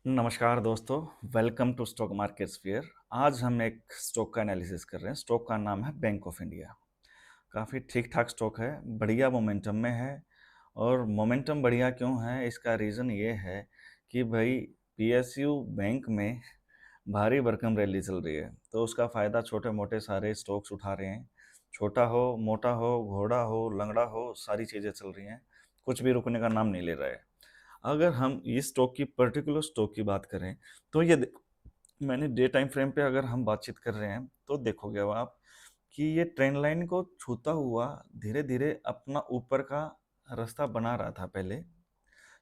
नमस्कार दोस्तों, welcome to stock market sphere. आज हम एक स्टॉक का एनालिसिस कर रहे हैं। स्टॉक का नाम है बैंक ऑफ इंडिया। काफ़ी ठीक ठाक स्टॉक है, बढ़िया मोमेंटम में है। और मोमेंटम बढ़िया क्यों है, इसका रीज़न ये है कि भाई पीएसयू बैंक में भारी भरकम रैली चल रही है, तो उसका फ़ायदा छोटे मोटे सारे स्टॉक्स उठा रहे हैं। छोटा हो, मोटा हो, घोड़ा हो, लंगड़ा हो, सारी चीज़ें चल रही हैं। कुछ भी रुकने का नाम नहीं ले रहा है। अगर हम इस स्टॉक की पर्टिकुलर स्टॉक की बात करें तो मैंने डे टाइम फ्रेम पे अगर हम बातचीत कर रहे हैं तो देखोगे अब आप कि ये ट्रेंड लाइन को छूता हुआ धीरे धीरे अपना ऊपर का रास्ता बना रहा था। पहले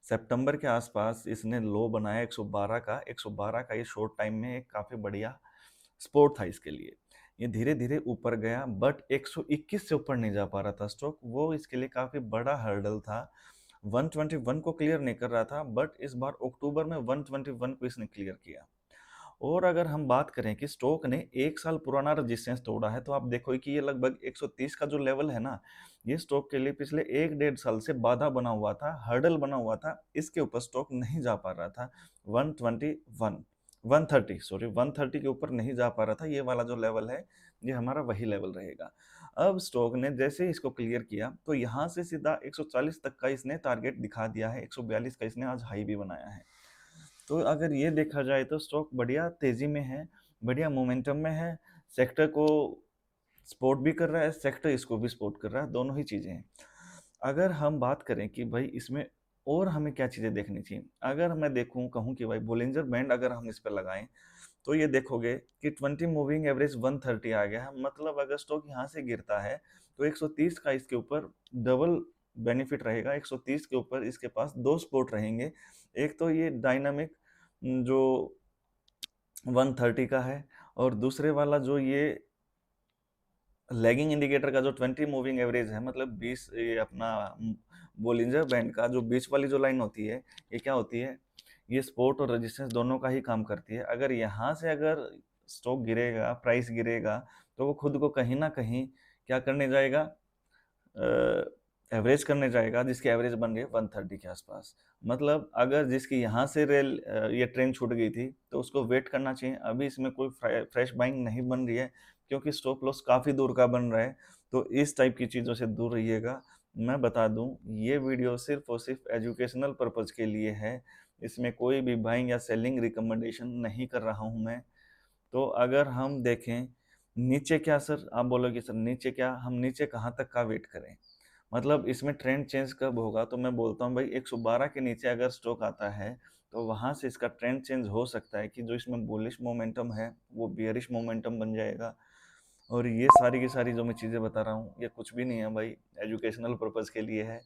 सितंबर के आसपास इसने लो बनाया 112 का। 112 का ये शॉर्ट टाइम में एक काफ़ी बढ़िया सपोर्ट था इसके लिए। ये धीरे धीरे ऊपर गया बट 121 से ऊपर नहीं जा पा रहा था स्टॉक। वो इसके लिए काफ़ी बड़ा हर्डल था। 121 को क्लियर नहीं कर रहा था बट इस बार अक्टूबर में 121 को इसने क्लियर किया। और अगर हम बात करें कि स्टॉक ने 1 साल पुराना रेजिस्टेंस तोड़ा है तो आप देखो कि ये लगभग 130 का जो लेवल है ना, ये स्टॉक के लिए पिछले 1 डेढ़ साल से बाधा बना हुआ था, हर्डल बना हुआ था। इसके ऊपर स्टॉक नहीं जा पा रहा था। 121 130 सॉरी 130 के ऊपर नहीं जा पा रहा था। ये वाला जो लेवल है ये हमारा वही लेवल रहेगा। अब स्टॉक ने जैसे ही इसको क्लियर किया तो यहाँ से सीधा 140 तक का इसने टारगेट दिखा दिया है। 142 का इसने आज हाई भी बनाया है। तो अगर ये देखा जाए तो स्टॉक बढ़िया तेजी में है, बढ़िया मोमेंटम में है। सेक्टर को सपोर्ट भी कर रहा है, सेक्टर इसको भी सपोर्ट कर रहा है, दोनों ही चीज़ें हैं। अगर हम बात करें कि भाई इसमें और हमें क्या चीज़ें देखनी चाहिए, अगर मैं देखूं कहूं कि भाई बोलिंजर बैंड अगर हम इस पर लगाएं तो ये देखोगे कि 20 मूविंग एवरेज 130 आ गया है। मतलब अगर स्टॉक यहाँ से गिरता है तो 130 का इसके ऊपर डबल बेनिफिट रहेगा। 130 के ऊपर इसके पास दो सपोर्ट रहेंगे। एक तो ये डायनामिक जो 130 का है, और दूसरे वाला जो ये लैगिंग इंडिकेटर का जो 20 मूविंग एवरेज है, मतलब 20 ये अपना बोलिंजर बैंड का जो बीच वाली जो लाइन होती है, ये क्या होती है, ये सपोर्ट और रेजिस्टेंस दोनों का ही काम करती है। अगर यहाँ से अगर स्टॉक गिरेगा, प्राइस गिरेगा, तो वो खुद को कहीं ना कहीं क्या करने जाएगा, एवरेज करने जाएगा, जिसकी एवरेज बन रही है 130 के आसपास। मतलब अगर जिसकी यहाँ से ये ट्रेन छूट गई थी तो उसको वेट करना चाहिए। अभी इसमें कोई फ्रेश बाइंग नहीं बन रही है क्योंकि स्टॉप लॉस काफ़ी दूर का बन रहा है। तो इस टाइप की चीज़ों से दूर रहिएगा। मैं बता दूं, ये वीडियो सिर्फ और सिर्फ एजुकेशनल पर्पज़ के लिए है। इसमें कोई भी बाइंग या सेलिंग रिकमेंडेशन नहीं कर रहा हूं मैं। तो अगर हम देखें नीचे, क्या सर आप बोलोगे सर नीचे क्या, हम नीचे कहाँ तक का वेट करें, मतलब इसमें ट्रेंड चेंज कब होगा, तो मैं बोलता हूँ भाई 112 के नीचे अगर स्टॉक आता है तो वहाँ से इसका ट्रेंड चेंज हो सकता है कि जो इसमें बुलिश मोमेंटम है वो बियरिश मोमेंटम बन जाएगा। और ये सारी की सारी जो मैं चीज़ें बता रहा हूँ ये कुछ भी नहीं है भाई, एजुकेशनल पर्पज़ के लिए है।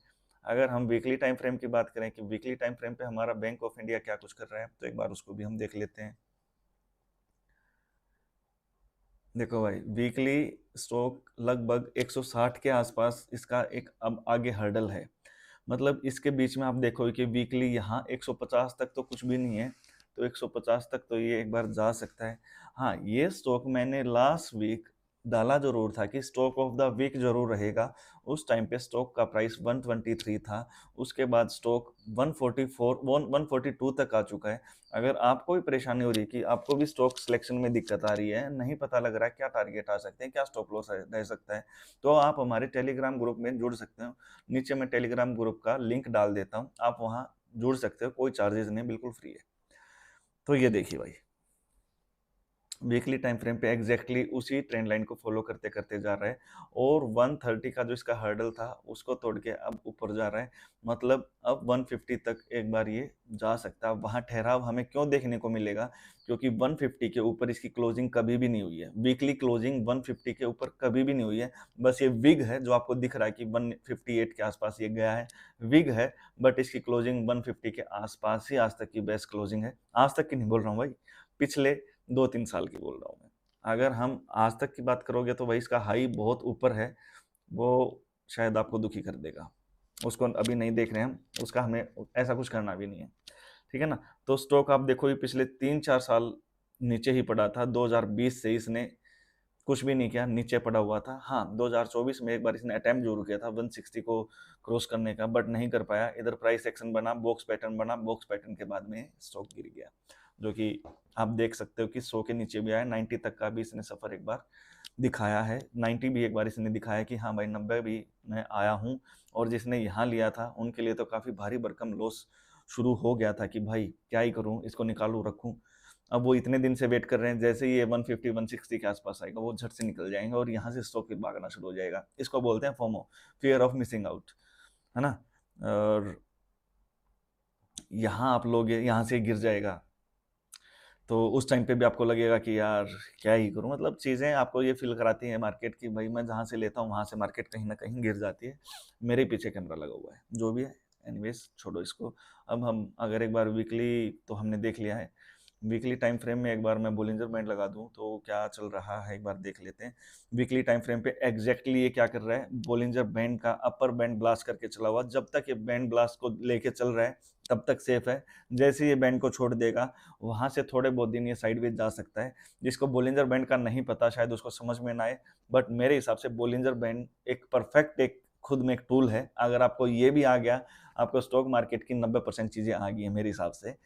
अगर हम वीकली टाइम फ्रेम की बात करें कि वीकली टाइम फ्रेम पे हमारा बैंक ऑफ इंडिया क्या कुछ कर रहा है, तो एक बार उसको भी हम देख लेते हैं। देखो भाई, वीकली स्टॉक लगभग 160 के आसपास इसका एक अब आगे हर्डल है। मतलब इसके बीच में आप देखोगे कि वीकली यहाँ 150 तक तो कुछ भी नहीं है, तो 150 तक तो ये एक बार जा सकता है। हाँ, ये स्टॉक मैंने लास्ट वीक डाला जरूर था कि स्टॉक ऑफ द वीक जरूर रहेगा। उस टाइम पे स्टॉक का प्राइस 123 था। उसके बाद स्टॉक 144 142 तक आ चुका है। अगर आपको भी परेशानी हो रही है कि आपको भी स्टॉक सिलेक्शन में दिक्कत आ रही है, नहीं पता लग रहा है क्या टारगेट आ सकते हैं, क्या स्टॉप लॉस रह सकता है, तो आप हमारे टेलीग्राम ग्रुप में जुड़ सकते हो। नीचे मैं टेलीग्राम ग्रुप का लिंक डाल देता हूँ, आप वहाँ जुड़ सकते हो, कोई चार्जेस नहीं, बिल्कुल फ्री है। तो ये देखिए भाई, वीकली टाइम फ्रेम पे एग्जैक्टली उसी ट्रेंड लाइन को फॉलो करते करते जा रहा है। और 130 का जो इसका हर्डल था उसको तोड़ के अब ऊपर जा रहा है। मतलब अब 150 तक एक बार ये जा सकता है। वहाँ ठहराव हमें क्यों देखने को मिलेगा, क्योंकि 150 के ऊपर इसकी क्लोजिंग कभी भी नहीं हुई है। वीकली क्लोजिंग 150 के ऊपर कभी भी नहीं हुई है। बस ये विग है जो आपको दिख रहा है कि 158 के आसपास ये गया है, विग है। बट इसकी क्लोजिंग 150 के आसपास ही आज तक की बेस्ट क्लोजिंग है। आज तक की नहीं बोल रहा हूँ भाई, पिछले 2-3 साल की बोल रहा हूँ मैं। अगर हम आज तक की बात करोगे तो भाई इसका हाई बहुत ऊपर है, वो शायद आपको दुखी कर देगा। उसको अभी नहीं देख रहे हैं हम, उसका हमें ऐसा कुछ करना भी नहीं है, ठीक है ना। तो स्टॉक आप देखो ये पिछले 3-4 साल नीचे ही पड़ा था। 2020 से इसने कुछ भी नहीं किया, नीचे पड़ा हुआ था। हाँ, 2024 में एक बार इसने अटेम्प्ट ज़रूर किया था 160 को क्रॉस करने का, बट नहीं कर पाया। इधर प्राइस एक्शन बना, बॉक्स पैटर्न बना, बॉक्स पैटर्न के बाद में स्टॉक गिर गया, जो कि आप देख सकते हो कि 100 के नीचे भी आया। 90 तक का भी इसने सफ़र एक बार दिखाया है, 90 भी एक बार इसने दिखाया कि हाँ भाई 90 भी मैं आया हूँ। और जिसने यहाँ लिया था उनके लिए तो काफ़ी भारी भरकम लॉस शुरू हो गया था कि भाई क्या ही करूँ, इसको निकालूँ रखूँ। अब वो इतने दिन से वेट कर रहे हैं, जैसे ही ये 150 160 के आसपास आएगा वो झट से निकल जाएंगे और यहाँ से स्टॉक फिर भागना शुरू हो जाएगा। इसको बोलते हैं FOMO, fear of missing out, है ना। और यहाँ आप लोग यहाँ से गिर जाएगा तो उस टाइम पे भी आपको लगेगा कि यार क्या ही करूँ। मतलब चीज़ें आपको ये फील कराती हैं मार्केट की, भाई मैं जहाँ से लेता हूँ वहाँ से मार्केट कहीं ना कहीं गिर जाती है। मेरे पीछे कैमरा लगा हुआ है, जो भी है एनीवेज छोड़ो इसको। अब हम अगर एक बार वीकली तो हमने देख लिया है, वीकली टाइम फ्रेम में एक बार मैं बोलिंजर बैंड लगा दूं तो क्या चल रहा है एक बार देख लेते हैं। वीकली टाइम फ्रेम पे एग्जैक्टली ये क्या कर रहा है, बोलिंजर बैंड का अपर बैंड ब्लास्ट करके चला हुआ। जब तक ये बैंड ब्लास्ट को लेके चल रहा है तब तक सेफ है। जैसे ये बैंड को छोड़ देगा वहां से थोड़े बहुत दिन ये साइडवेज जा सकता है। जिसको बोलिंजर बैंड का नहीं पता शायद उसको समझ में ना आए, बट मेरे हिसाब से बोलिंजर बैंड एक परफेक्ट, एक खुद में एक टूल है। अगर आपको ये भी आ गया, आपको स्टॉक मार्केट की 90% चीजें आ गई है मेरे हिसाब से।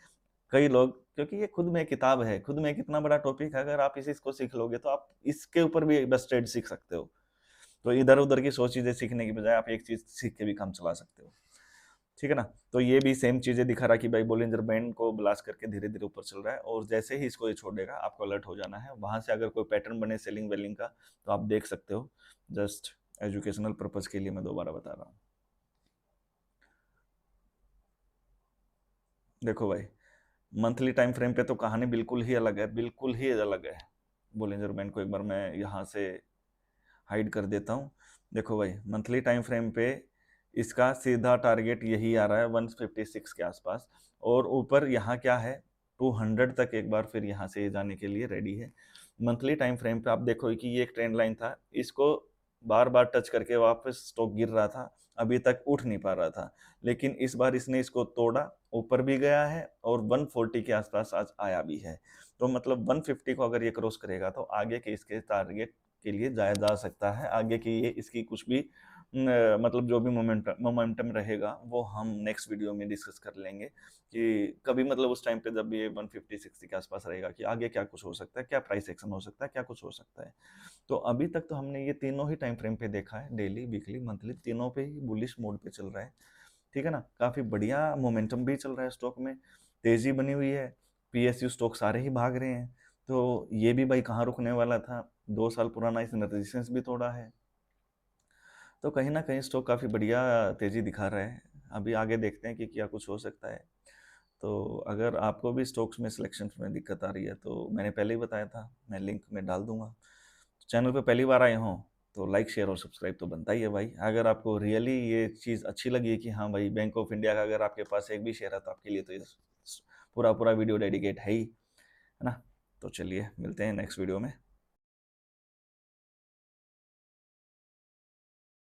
कई लोग, क्योंकि ये खुद में एक किताब है, खुद में एक इतना बड़ा टॉपिक है, अगर आप इसी को सीख लोगे तो आप इसके ऊपर भी बस ट्रेड सीख सकते हो। तो इधर उधर की 100 चीजें सीखने की बजाय आप एक चीज सीख के भी काम चला सकते हो, ठीक है ना। तो ये भी सेम चीजें दिखा रहा है कि भाई बोलिंजर बैंड को ब्लास्ट करके धीरे धीरे ऊपर चल रहा है, और जैसे ही इसको ये छोड़ेगा आपको अलर्ट हो जाना है। वहां से अगर कोई पैटर्न बने सेलिंग वेलिंग का तो आप देख सकते हो। जस्ट एजुकेशनल पर्पज के लिए मैं दोबारा बता रहा हूँ। देखो भाई, मंथली टाइम फ्रेम पे तो कहानी बिल्कुल ही अलग है, बिल्कुल ही अलग है। बोलिंजर बैंड को एक बार मैं यहाँ से हाइड कर देता हूँ। देखो भाई, मंथली टाइम फ्रेम पे इसका सीधा टारगेट यही आ रहा है 156 के आसपास, और ऊपर यहाँ क्या है 200 तक एक बार फिर यहाँ से जाने के लिए रेडी है। मंथली टाइम फ्रेम पे आप देखो कि ये एक ट्रेंड लाइन था, इसको बार बार टच करके वापस स्टॉक गिर रहा था, अभी तक उठ नहीं पा रहा था। लेकिन इस बार इसने इसको तोड़ा, ऊपर भी गया है और 140 के आसपास आज आया भी है। तो मतलब 150 को अगर ये क्रॉस करेगा तो आगे के इसके टारगेट के लिए जाया जा सकता है। आगे की ये इसकी कुछ भी मतलब जो भी मोमेंटम रहेगा वो हम नेक्स्ट वीडियो में डिस्कस कर लेंगे कि कभी मतलब उस टाइम पे जब ये 150-60 के आसपास रहेगा कि आगे क्या कुछ हो सकता है, क्या प्राइस एक्शन हो सकता है, क्या कुछ हो सकता है। तो अभी तक तो हमने ये तीनों ही टाइम फ्रेम पे देखा है, डेली, वीकली, मंथली, तीनों पे ही बुलिश मोड पे चल रहा है, ठीक है ना। काफी बढ़िया मोमेंटम भी चल रहा है स्टॉक में, तेजी बनी हुई है, पीएसयू स्टॉक सारे ही भाग रहे हैं। तो ये भी भाई कहाँ रुकने वाला था, 2 साल पुराना इसने रेजिस्टेंस भी तोड़ा है। तो कहीं ना कहीं स्टॉक काफ़ी बढ़िया तेज़ी दिखा रहा है। अभी आगे देखते हैं कि क्या कुछ हो सकता है। तो अगर आपको भी स्टॉक्स में सिलेक्शन में दिक्कत आ रही है तो मैंने पहले ही बताया था, मैं लिंक में डाल दूंगा। चैनल पे पहली बार आए हों तो लाइक शेयर और सब्सक्राइब तो बनता ही है भाई। अगर आपको रियली ये चीज़ अच्छी लगी है कि हाँ भाई बैंक ऑफ इंडिया का अगर आपके पास एक भी शेयर है तो आपके लिए तो ये पूरा पूरा वीडियो डेडिकेट है ही, है ना। तो चलिए मिलते हैं नेक्स्ट वीडियो में।